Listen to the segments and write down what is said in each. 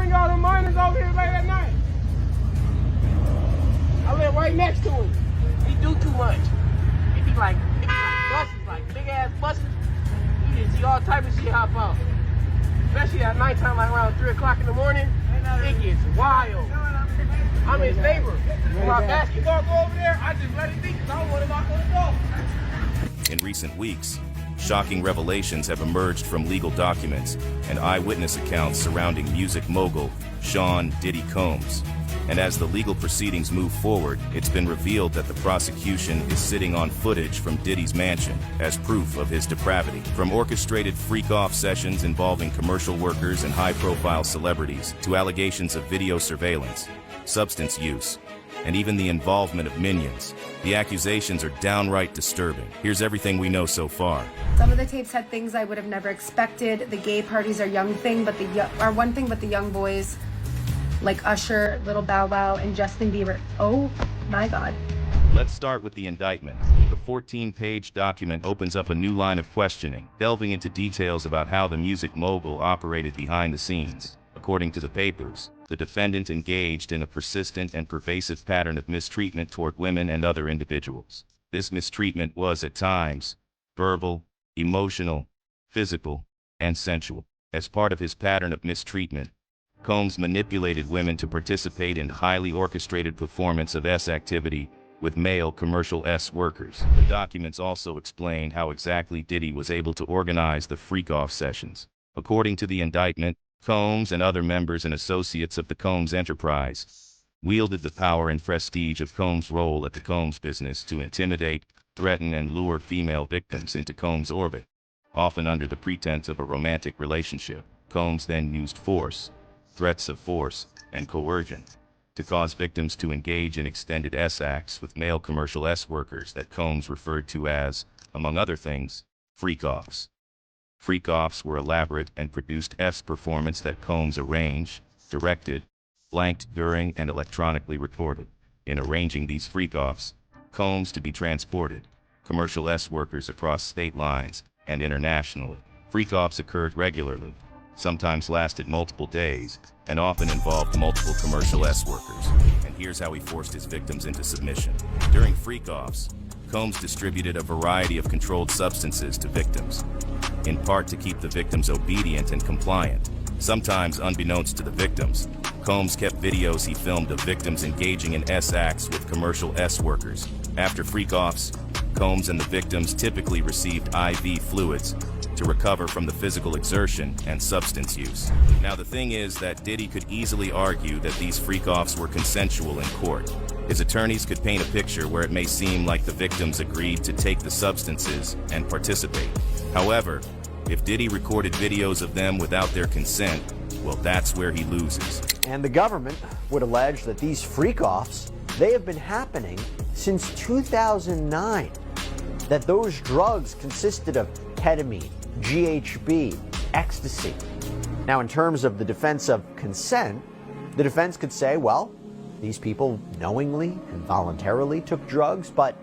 bring all the minors over here late at night. I live right next to him. He do too much. He be like buses, like big ass buses. You can see all type of shit hop out. Especially at nighttime, like around 3 o'clock in the morning. It gets wild. I'm his neighbor. When my basketball go over there, I just let it be because I don't want to knock on the door. In recent weeks, shocking revelations have emerged from legal documents and eyewitness accounts surrounding music mogul Sean "Diddy" Combs. And as the legal proceedings move forward, it's been revealed that the prosecution is sitting on footage from Diddy's mansion as proof of his depravity. From orchestrated freak-off sessions involving commercial workers and high-profile celebrities to allegations of video surveillance, substance use, and even the involvement of minions, the accusations are downright disturbing. Here's everything we know so far. Some of the tapes had things I would have never expected. The gay parties are one thing, but the young boys, like Usher, Little Bow Wow, and Justin Bieber. Oh my God. Let's start with the indictment. The 14-page document opens up a new line of questioning, delving into details about how the music mogul operated behind the scenes. According to the papers, the defendant engaged in a persistent and pervasive pattern of mistreatment toward women and other individuals. This mistreatment was, at times, verbal, emotional, physical, and sensual. As part of his pattern of mistreatment, Combs manipulated women to participate in highly orchestrated performance of activity with male commercial workers. The documents also explain how exactly Diddy was able to organize the freak-off sessions. According to the indictment, Combs and other members and associates of the Combs enterprise wielded the power and prestige of Combs' role at the Combs business to intimidate, threaten, and lure female victims into Combs' orbit, often under the pretense of a romantic relationship. Combs then used force, threats of force, and coercion to cause victims to engage in extended acts with male commercial workers that Combs referred to as, among other things, freak-offs. Freak-offs were elaborate and produced performance that Combs arranged, directed, blanked during, and electronically recorded. In arranging these freak-offs, Combs to be transported, commercial workers across state lines and internationally. Freak-offs occurred regularly, sometimes lasted multiple days, and often involved multiple commercial workers. And here's how he forced his victims into submission. During freak-offs, Combs distributed a variety of controlled substances to victims, in part to keep the victims obedient and compliant. Sometimes unbeknownst to the victims, Combs kept videos he filmed of victims engaging in acts with commercial workers. After freak-offs, Combs and the victims typically received IV fluids to recover from the physical exertion and substance use. Now the thing is that Diddy could easily argue that these freak-offs were consensual in court. His attorneys could paint a picture where it may seem like the victims agreed to take the substances and participate. However, if Diddy recorded videos of them without their consent, well, that's where he loses. And the government would allege that these freak-offs, they have been happening since 2009. That those drugs consisted of ketamine, GHB, ecstasy. Now, in terms of the defense of consent, the defense could say, well, these people knowingly and voluntarily took drugs, but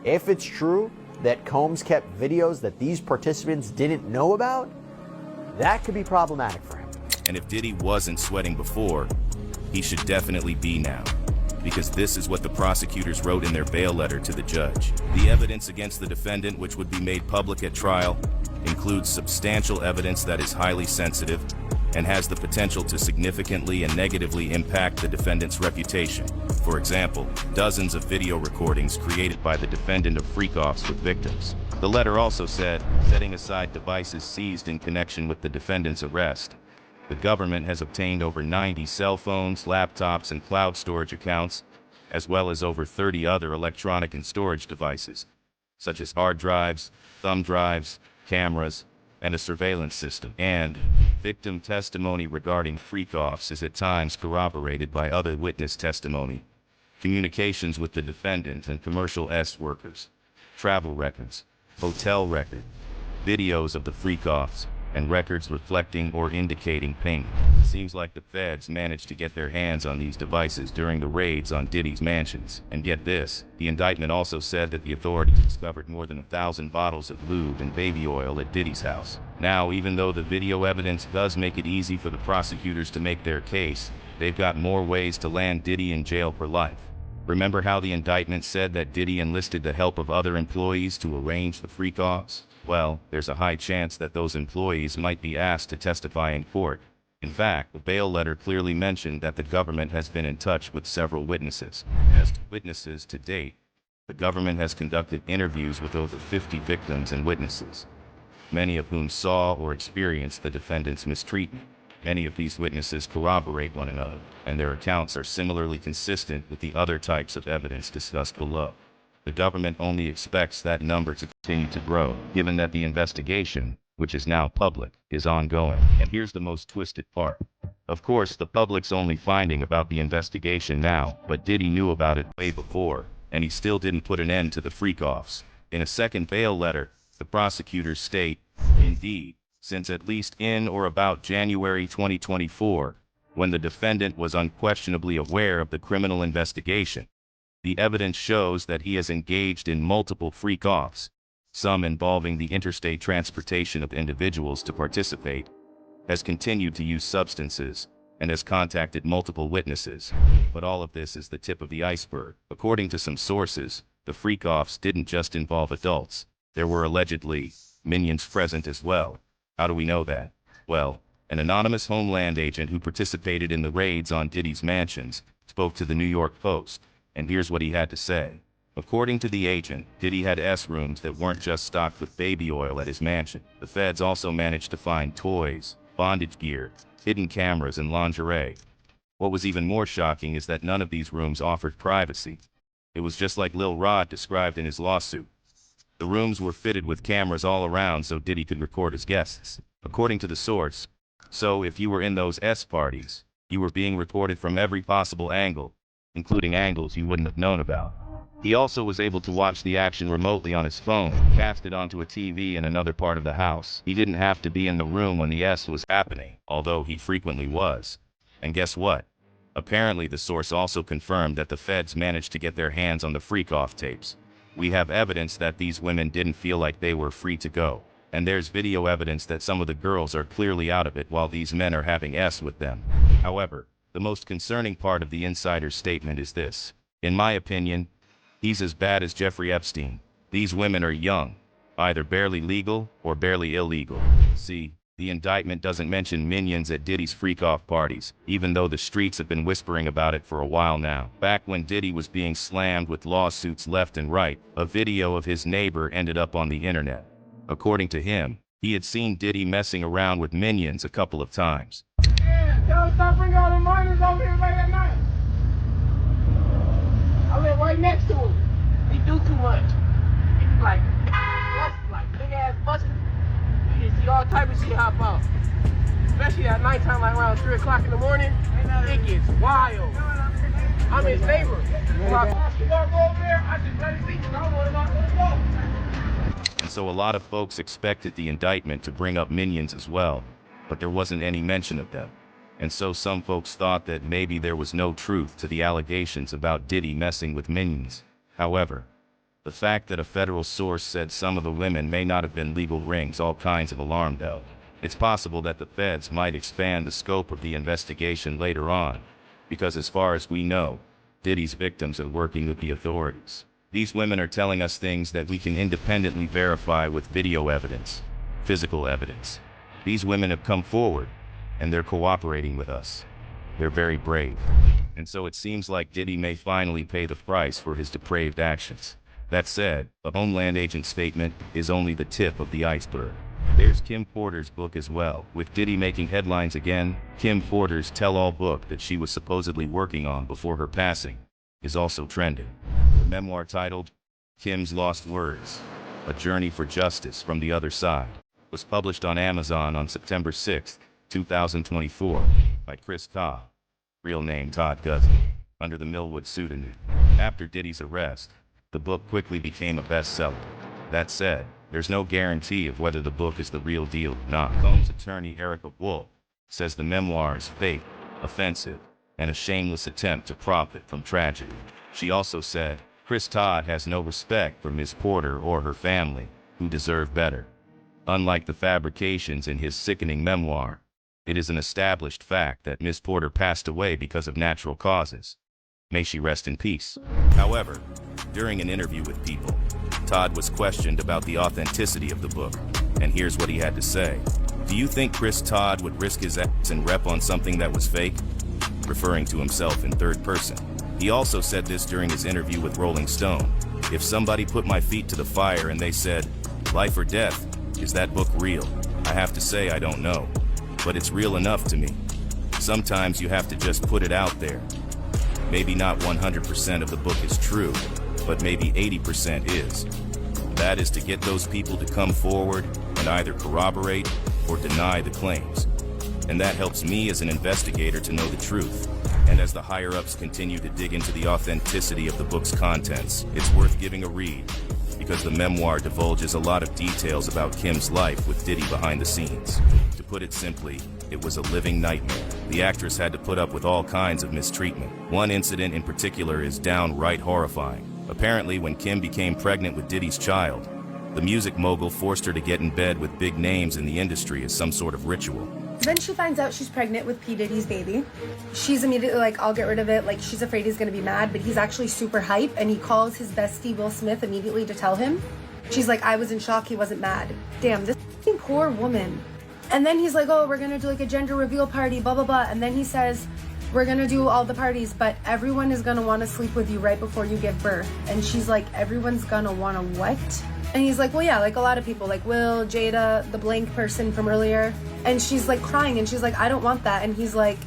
if it's true that Combs kept videos that these participants didn't know about, that could be problematic for him. And if Diddy wasn't sweating before, he should definitely be now. Because this is what the prosecutors wrote in their bail letter to the judge. The evidence against the defendant, which would be made public at trial, includes substantial evidence that is highly sensitive and has the potential to significantly and negatively impact the defendant's reputation. For example, dozens of video recordings created by the defendant of freak-offs with victims. The letter also said, setting aside devices seized in connection with the defendant's arrest, the government has obtained over 90 cell phones, laptops, and cloud storage accounts, as well as over 30 other electronic and storage devices, such as hard drives, thumb drives, cameras, and a surveillance system. And victim testimony regarding freak-offs is at times corroborated by other witness testimony, communications with the defendant and commercial workers, travel records, hotel records, videos of the freak-offs, and records reflecting or indicating payment. Seems like the feds managed to get their hands on these devices during the raids on Diddy's mansions. And get this, the indictment also said that the authorities discovered more than 1,000 bottles of lube and baby oil at Diddy's house. Now, even though the video evidence does make it easy for the prosecutors to make their case, they've got more ways to land Diddy in jail for life. Remember how the indictment said that Diddy enlisted the help of other employees to arrange the freak-offs? Well, there's a high chance that those employees might be asked to testify in court. In fact, the bail letter clearly mentioned that the government has been in touch with several witnesses. As to witnesses to date, the government has conducted interviews with over 50 victims and witnesses, many of whom saw or experienced the defendant's mistreatment. Many of these witnesses corroborate one another, and their accounts are similarly consistent with the other types of evidence discussed below. The government only expects that number to continue to grow, given that the investigation, which is now public, is ongoing. And here's the most twisted part. Of course, the public's only finding about the investigation now, but Diddy knew about it way before, and he still didn't put an end to the freak-offs. In a second bail letter, the prosecutors state, indeed, since at least in or about January 2024, when the defendant was unquestionably aware of the criminal investigation, the evidence shows that he has engaged in multiple freak-offs, some involving the interstate transportation of individuals to participate, has continued to use substances, and has contacted multiple witnesses. But all of this is the tip of the iceberg. According to some sources, the freak-offs didn't just involve adults. There were allegedly minions present as well. How do we know that? Well, an anonymous Homeland agent who participated in the raids on Diddy's mansions spoke to the New York Post, and here's what he had to say. According to the agent, Diddy had S-rooms that weren't just stocked with baby oil at his mansion. The feds also managed to find toys, bondage gear, hidden cameras, and lingerie. What was even more shocking is that none of these rooms offered privacy. It was just like Lil Rod described in his lawsuit. The rooms were fitted with cameras all around so Diddy could record his guests. According to the source, so if you were in those S parties, you were being recorded from every possible angle, including angles you wouldn't have known about. He also was able to watch the action remotely on his phone, cast it onto a TV in another part of the house. He didn't have to be in the room when the S was happening, although he frequently was. And guess what? Apparently the source also confirmed that the feds managed to get their hands on the freak-off tapes. We have evidence that these women didn't feel like they were free to go. And there's video evidence that some of the girls are clearly out of it while these men are having S with them. However, the most concerning part of the insider's statement is this. In my opinion, he's as bad as Jeffrey Epstein. These women are young, either barely legal or barely illegal. See, the indictment doesn't mention minions at Diddy's freak-off parties, even though the streets have been whispering about it for a while now. Back when Diddy was being slammed with lawsuits left and right, a video of his neighbor ended up on the internet. According to him, he had seen Diddy messing around with minions a couple of times. Yeah, tell him stop bringing all the minors over here late at night. I live right next to him. He do too much. He's like big ass busted. You just see all type of shit hop out. Especially at nighttime, like around 3 o'clock in the morning. It gets wild. I'm his neighbor. When I basketball go over there, I just let it see. I don't want to let it go. And so a lot of folks expected the indictment to bring up minions as well, but there wasn't any mention of them. And so some folks thought that maybe there was no truth to the allegations about Diddy messing with minions. However, the fact that a federal source said some of the women may not have been legal rings all kinds of alarm bells. It's possible that the feds might expand the scope of the investigation later on, because as far as we know, Diddy's victims are working with the authorities. These women are telling us things that we can independently verify with video evidence, physical evidence. These women have come forward, and they're cooperating with us. They're very brave. And so it seems like Diddy may finally pay the price for his depraved actions. That said, the Homeland agent statement is only the tip of the iceberg. There's Kim Porter's book as well. With Diddy making headlines again, Kim Porter's tell-all book that she was supposedly working on before her passing is also trending. The memoir titled Kim's Lost Words, A Journey for Justice from the Other Side, was published on Amazon on September 6, 2024, by Chris Cobb, real name Todd Guzzi, under the Millwood pseudonym. After Diddy's arrest, the book quickly became a bestseller. That said, there's no guarantee of whether the book is the real deal or not. Combs' attorney Erica Wolf says the memoir is fake, offensive, and a shameless attempt to profit from tragedy. She also said, Chris Todd has no respect for Ms. Porter or her family, who deserve better. Unlike the fabrications in his sickening memoir, it is an established fact that Ms. Porter passed away because of natural causes. May she rest in peace. However, during an interview with People, Todd was questioned about the authenticity of the book, and here's what he had to say. Do you think Chris Todd would risk his ass and rep on something that was fake? Referring to himself in third person. He also said this during his interview with Rolling Stone. If somebody put my feet to the fire and they said, life or death, is that book real? I have to say I don't know. But it's real enough to me. Sometimes you have to just put it out there. Maybe not 100% of the book is true, but maybe 80% is. That is to get those people to come forward and either corroborate or deny the claims. And that helps me as an investigator to know the truth. And as the higher-ups continue to dig into the authenticity of the book's contents, it's worth giving a read, because the memoir divulges a lot of details about Kim's life with Diddy behind the scenes. To put it simply, it was a living nightmare. The actress had to put up with all kinds of mistreatment. One incident in particular is downright horrifying. Apparently, when Kim became pregnant with Diddy's child, the music mogul forced her to get in bed with big names in the industry as some sort of ritual. Then she finds out she's pregnant with P. Diddy's baby. She's immediately like, I'll get rid of it. Like, she's afraid he's gonna be mad, but he's actually super hype, and he calls his bestie Will Smith immediately to tell him. She's like, I was in shock, he wasn't mad. Damn, this poor woman. And then he's like, oh, we're gonna do like a gender reveal party, blah, blah, blah. And then he says, we're gonna do all the parties, but everyone is gonna wanna sleep with you right before you give birth. And she's like, everyone's gonna wanna what? And he's like, well, yeah, like a lot of people, like Will, Jada, the blank person from earlier. And she's like crying, and she's like, I don't want that. And he's like,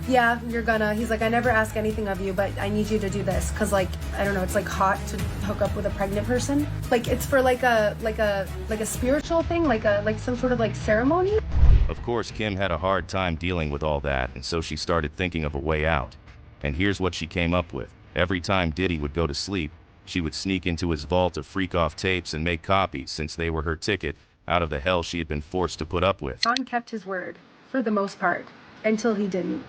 yeah, you're gonna. He's like, I never ask anything of you, but I need you to do this. Cause like, I don't know, it's like hot to hook up with a pregnant person. Like it's for like a spiritual thing, like some sort of like ceremony. Of course, Kim had a hard time dealing with all that, and so she started thinking of a way out. And here's what she came up with. Every time Diddy would go to sleep, she would sneak into his vault of freak-off tapes and make copies, since they were her ticket out of the hell she had been forced to put up with. John kept his word, for the most part, until he didn't.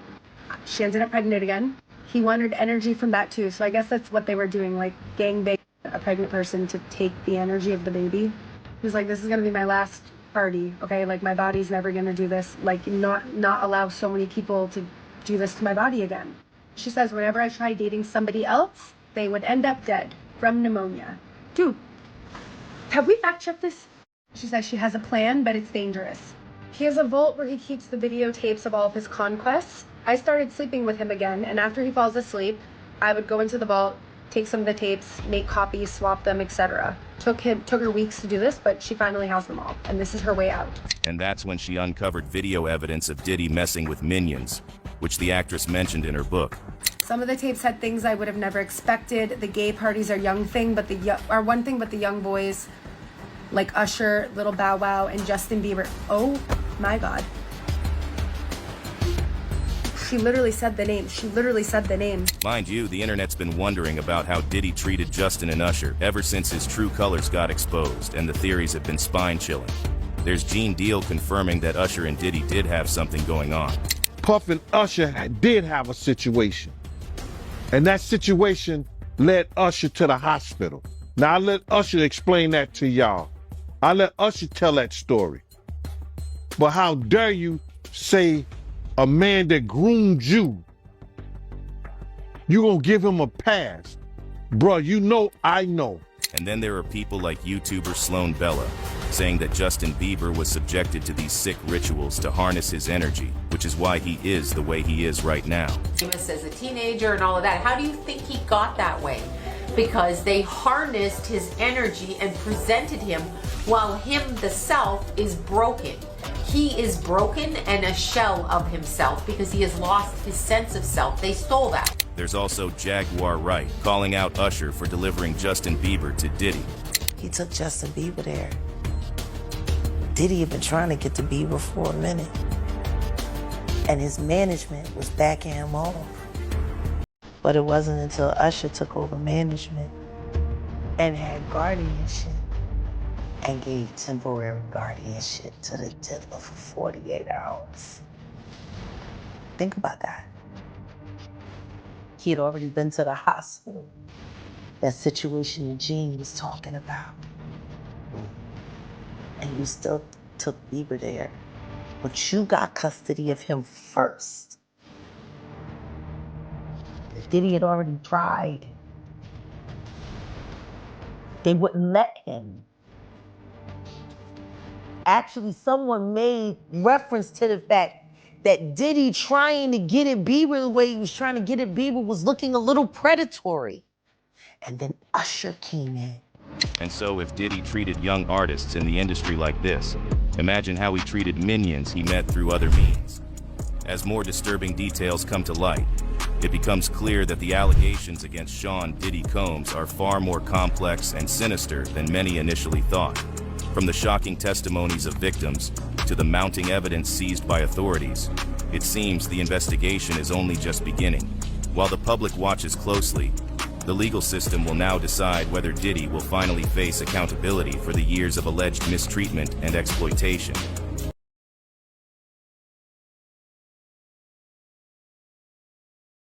She ended up pregnant again. He wanted energy from that too, so I guess that's what they were doing, like gangbang a pregnant person to take the energy of the baby. He was like, this is gonna be my last party, okay? Like my body's never gonna do this, like not allow so many people to do this to my body again. She says whenever I tried dating somebody else, they would end up dead from pneumonia. Dude, have we fact-checked this? She says she has a plan, but it's dangerous. He has a vault where he keeps the videotapes of all of his conquests. I started sleeping with him again, and after he falls asleep, I would go into the vault, take some of the tapes, make copies, swap them, etc. Took her weeks to do this, but she finally has them all, and this is her way out. And that's when she uncovered video evidence of Diddy messing with minions, which the actress mentioned in her book. Some of the tapes had things I would have never expected. The gay parties are one thing, but the young boys, like Usher, Little Bow Wow, and Justin Bieber. Oh my God. She literally said the name. She literally said the name. Mind you, the internet's been wondering about how Diddy treated Justin and Usher ever since his true colors got exposed, and the theories have been spine-chilling. There's Gene Deal confirming that Usher and Diddy did have something going on. Puff and Usher did have a situation. And that situation led Usher to the hospital. Now, I let Usher explain that to y'all. I let Usher tell that story. But how dare you say a man that groomed you, you gonna give him a pass? Bruh, you know I know. And then there are people like YouTuber Sloan Bella, saying that Justin Bieber was subjected to these sick rituals to harness his energy, which is why he is the way he is right now. Famous as a teenager and all of that. How do you think he got that way? Because they harnessed his energy and presented him while him, the self, is broken. He is broken and a shell of himself because he has lost his sense of self. They stole that. There's also Jaguar Wright calling out Usher for delivering Justin Bieber to Diddy. He took Justin Bieber there. Diddy had been trying to get to Bieber for a minute. And his management was backing him off. But it wasn't until Usher took over management and had guardianship and gave temporary guardianship to the dealer for 48 hours. Think about that. He had already been to the hospital. That situation that Gene was talking about. And you still took Bieber there. But you got custody of him first. Diddy had already tried. They wouldn't let him. Actually, someone made reference to the fact that Diddy trying to get at Bieber the way he was trying to get at Bieber was looking a little predatory. And then Usher came in. And so if Diddy treated young artists in the industry like this, imagine how he treated minions he met through other means. As more disturbing details come to light, it becomes clear that the allegations against Sean Diddy Combs are far more complex and sinister than many initially thought. From the shocking testimonies of victims to the mounting evidence seized by authorities, it seems the investigation is only just beginning. While the public watches closely, the legal system will now decide whether Diddy will finally face accountability for the years of alleged mistreatment and exploitation.